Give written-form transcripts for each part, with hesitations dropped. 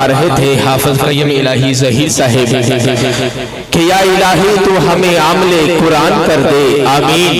रहे थे हाफिज क़य्यम इलाही ज़हीर साहिब कि या इलाही तू हमें आमले कुरान कर दे, आमीन।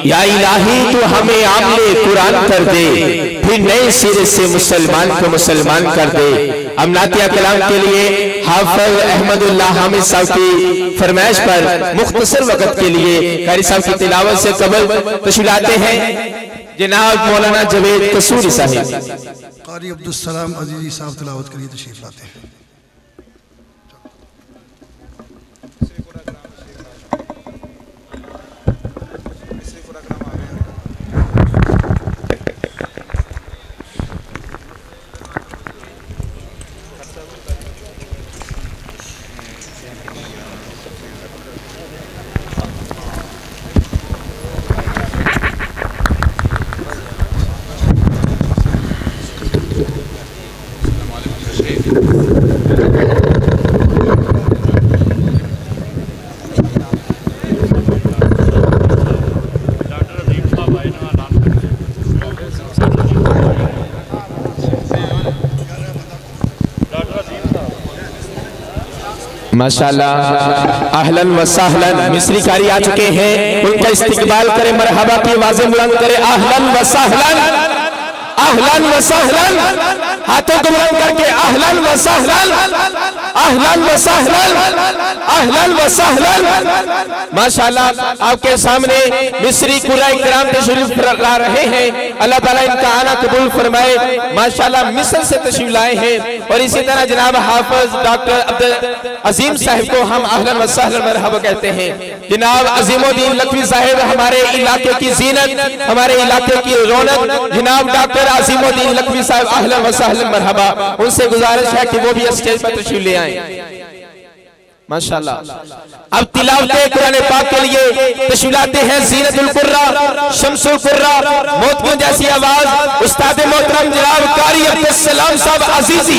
या इलाही तू हमें आमले कुरान कर दे, फिर नए सिरे से मुसलमान को मुसलमान कर दे। हम नातिया कलाम के लिए हाफिज अहमदुल्लाह हामिद साहब की फरमाइश पर मुख्तसर वक्त के लिए कारी साहब की तिलावत से कबल तशरीफ लाते हैं जनाब मौलाना जवेद कसूरी साहिब। कारी अब्दुल सलाम अजीजी साहब तिलावत के लिए तशरीफ लाते हैं। माशाअल्लाह अहलन व सहलन मिस्री कारी आ चुके हैं, उनका इस्तकबाल करें, मरहबा की आवाज़ें बुलंद करें। अहलन व सहलन, अहलन व सहलन, हाथों को बुलंद करके अहलन व सहलन, अहलन व सहलन, अहलन व सहलन। माशाअल्लाह आपके सामने मिस्री कुराए किराम तशरीफ ला रहे हैं, अल्लाह ताला इनका आना कबूल फरमाए। माशाअल्लाह मिस्र से तशरीफ लाए हैं और इसी तरह जनाब हाफिज डॉक्टर अब्दुल अजीम साहिब को हम अहलन व सहलन मरहबा कहते हैं। जनाब अजीमुद्दीन लखवी साहिब हमारे इलाके की जीनत, हमारे इलाके की रौनक, जनाब डॉक्टर अजीमुद्दीन लखवी साहिब अहलन व सहलन मरहबा। उनसे गुजारिश है कि वो भी स्टेज पर तशरीफ ले आए। माशाअल्लाह अब तिलावत कुरान पाक के लिए तशरीफ लाते हैं जीनतुल कुर्रा, शम्सुल कुर्रा, मोतियों जैसी आवाज उस्ताद मोहतरम जनाब कारी अब्दुल सलाम साहब अजीजी।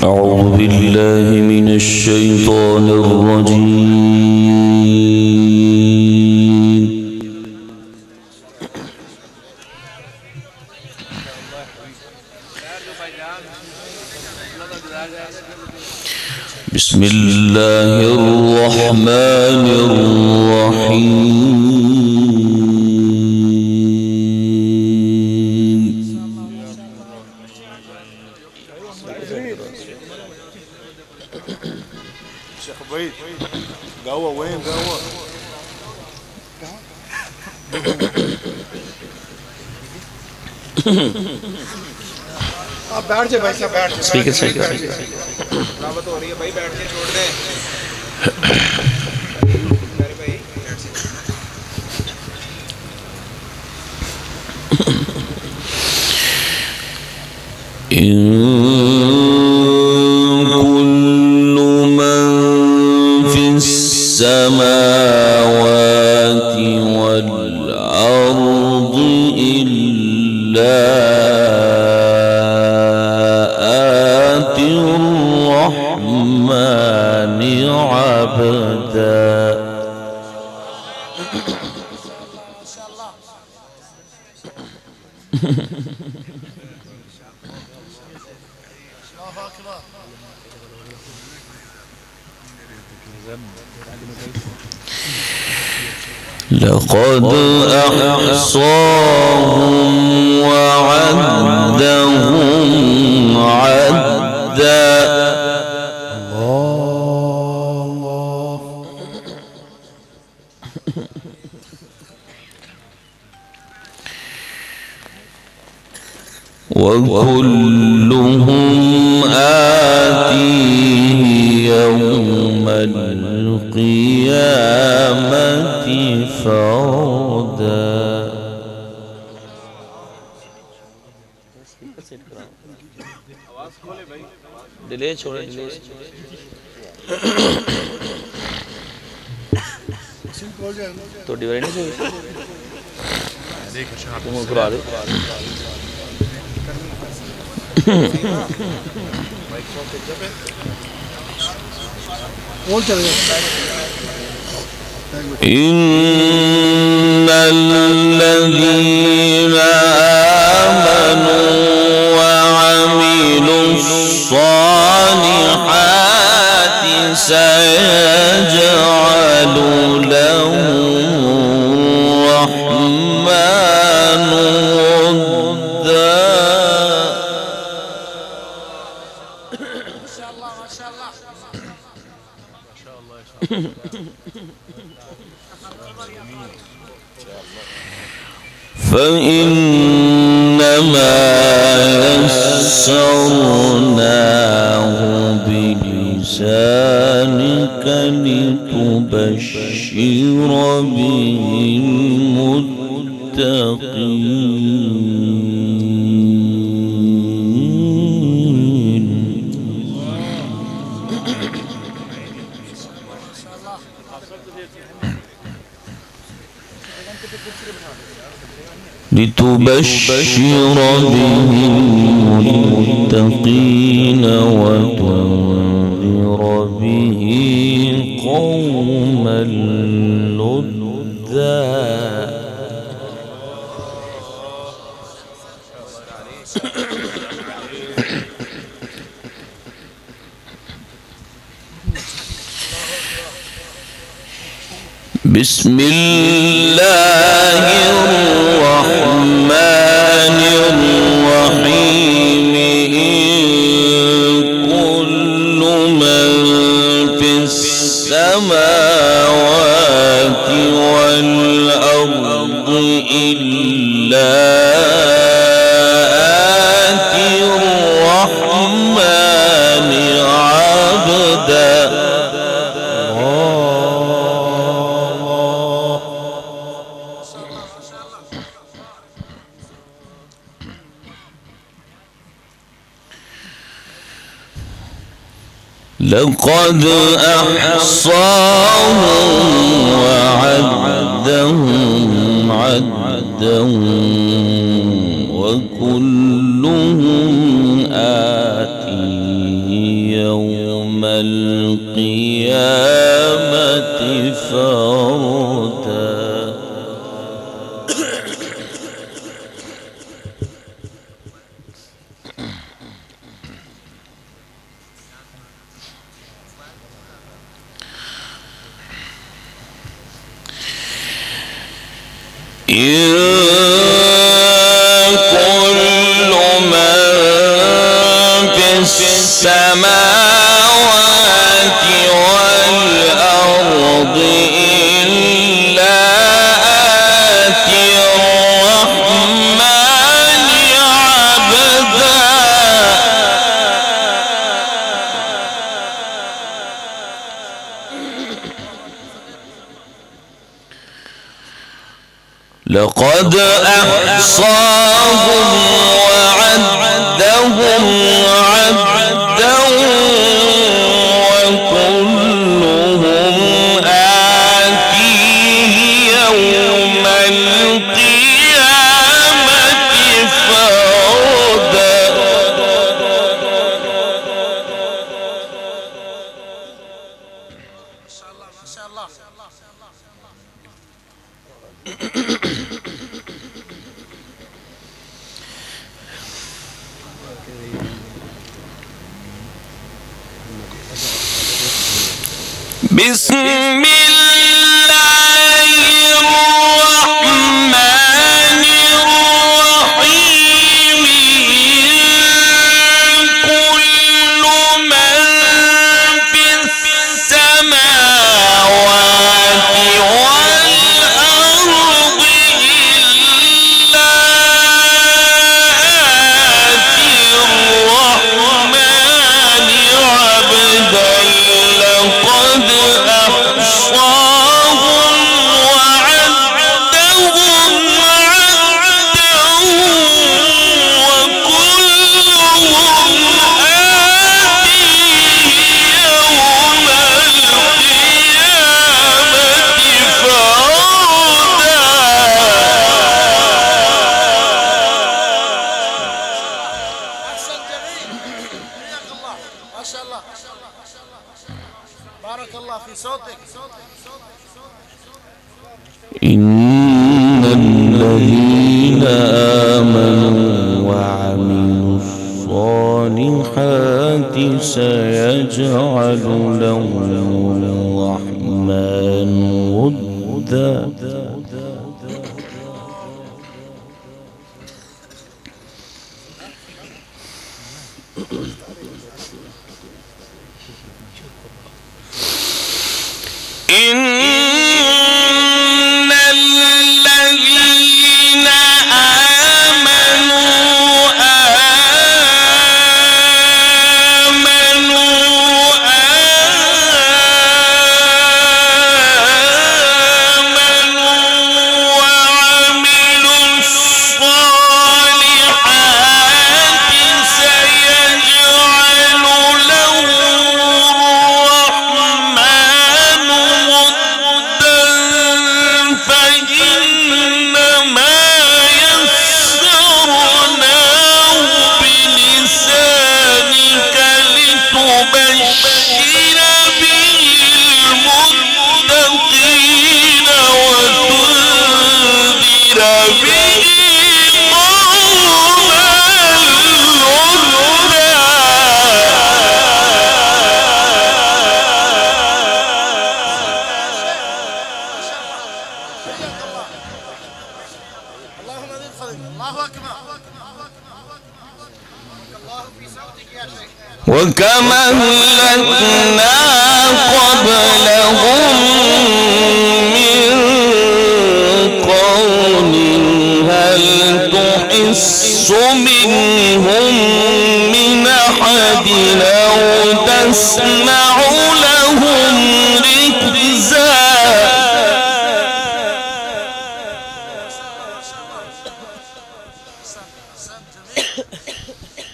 अऊज़ु बिल्लाहि मिनश शैतानिर रजीम। बिस्मिल्लाहिर रहमानिर रहीम। आप बैठ जाए भाई साहब, बैठ जाए। स्पीकर सही दावत हो रही है भाई, बैठ के छोड़ दे। कुल्लु मन फिस समावाति वल अर्दि इल्ला लक़द अहसाहुम वअद्दहुम अद्दा। वकुल्लुहुम आतीहि यौमल क़ियामति फ़र्दा। डिले छोड़े, डिले। थोड़ी बारी नहीं चाहिए तुम करा दे إن الذين آمنوا وعملوا الصالحات سيجعل لهم الرحمن ودا. فإنما يسرناه بلسانك لتبشر به المتقين. لتبشر به المتقين وتنذر به قوما لدا. بسم الله الرحمن الرحيم. كل من في السماوات والأرض إلا آتي الرحمن عبدا. لقد أحصاهم وعدهم عدا وكلهم آتيه يوم القيامة فردا. إن كل من في السماوات والأرض إلا آتي الرحمن عبدا. لقد أحصاهم وعدهم عدا وكلهم آتيه يوم القيامة فردا. بسم الله الرحمن الرحيم. كل من في السماوات والأرض إلا آتي الرحمن عبدا. لقد أحصاهم بارك الله في صوتك. إن الذين آمنوا وعملوا الصالحات سيجعل لهم الرحمن ودا. إن الذين وكما أهلكنا قبلهم من قرن هل تحس منهم من أحد أو تسمع لهم ركزا.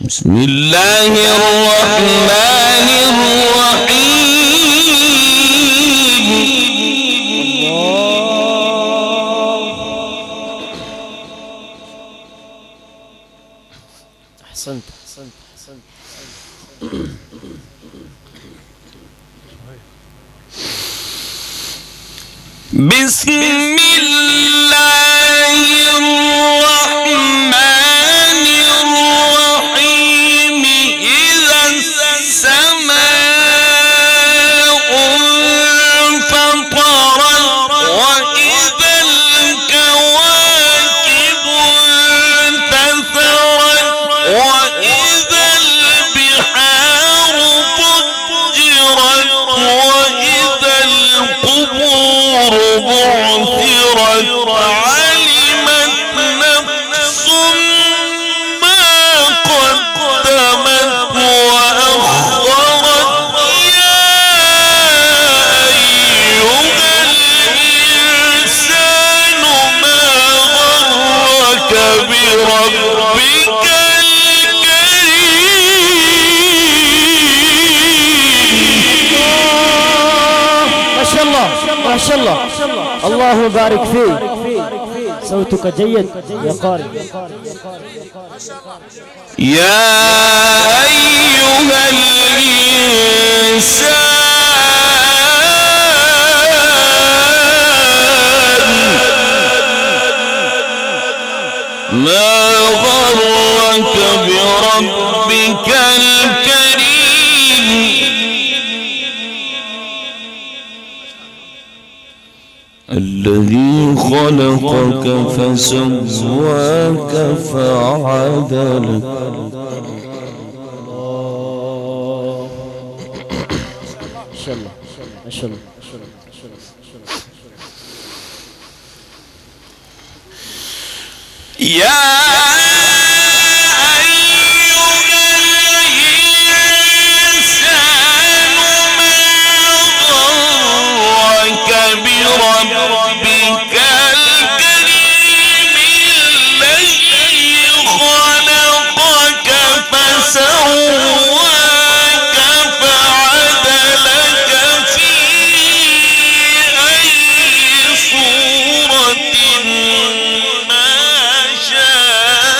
بسم الله الرحمن الرحيم. أحسنت. بسم الله الرحمن الرحيم. إذا السماء انفطرت وإذا الكواكب انتثرت وإذا البحار فجرت وإذا القبور بعثرت علمت نفس ما قدمت وأخرت. يا أيها الإنسان ما غرك بربك ما شاء الله الله يبارك فيك. صوتك جيد يا قارئ. يا أيها الإنسان ما غرك بربك الكريم الذي خلقك فسواك فعدلك. ما شاء الله. يا بربك الكريم الذي خلقك فسواك فعدلك في أي صورة ما شاء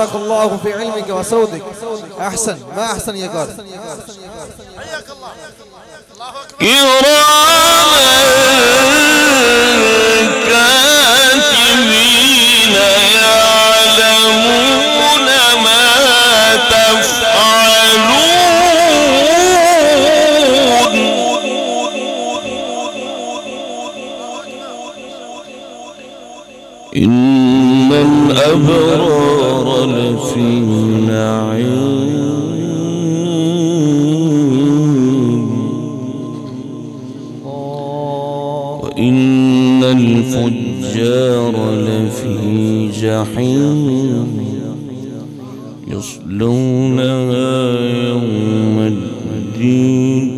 بارك الله في علمك وصوتك. أحسن، ما أحسن يا قارئ. حياك الله. كراما كاتبين يعلمون ما تفعلون. إن الأبرار لفي نعيم وإن الفجار لفي جحيم يصلونها يوم الدين.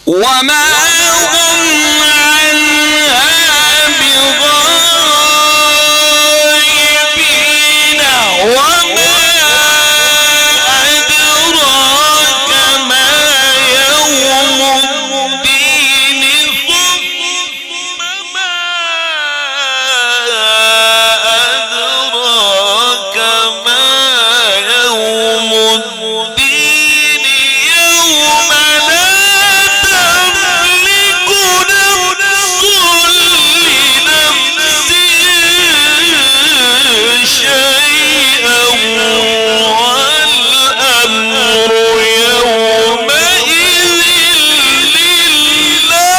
وما هم عنها بغائبين. وما أدراك ما يوم الدين. ثم ما أدراك ما يوم الدين. يوم لا تملك نفس لنفس شيئا والأمر يومئذ لله.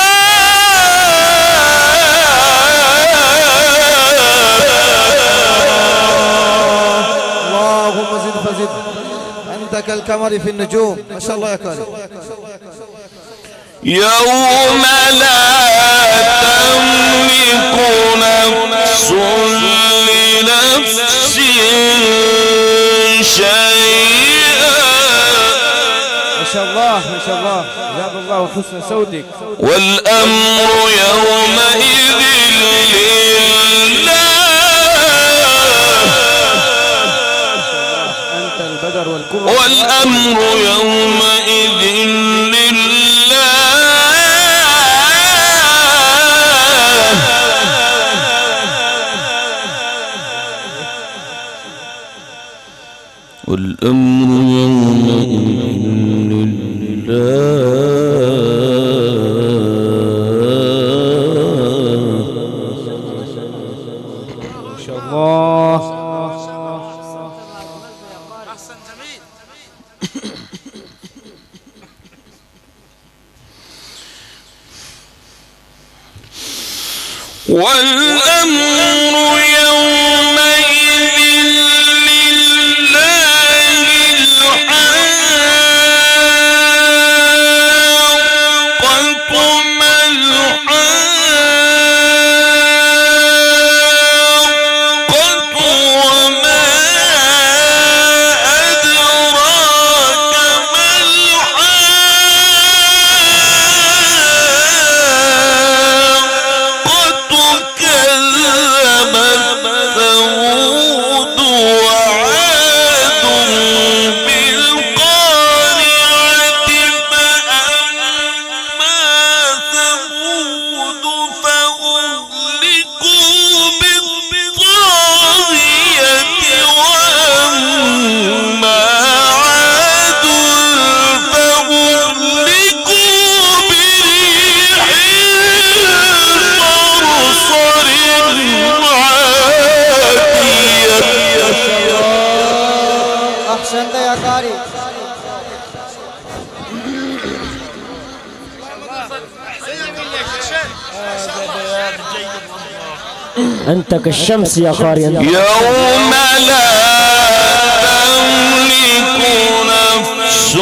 اللهم زد فزد، أنت كالقمر في النجوم. ما شاء الله يا قارئ. يوم لا تملك نفس لنفس شيئا. ما شاء الله ما شاء الله، زاد الله حسن صوتك. والأمر يومئذ لله. أنت البدر والكرة. والأمر يومئذ لله. والأمر يومئذ ما شاء الله. أحسن جميل. والأمر يومئذ لله الحاقة ما الحاقة. وما أدراك ما الحاقة. كذبت ثمود وعاد بالقارعة. فأما ثمود فأهلكوا بالطاغية. وأما عاد فأهلكوا بريح صرصر عاتية. أحسنت يا قارئ. أنت كالشمس يا قارئ. يوم لا تملك نفس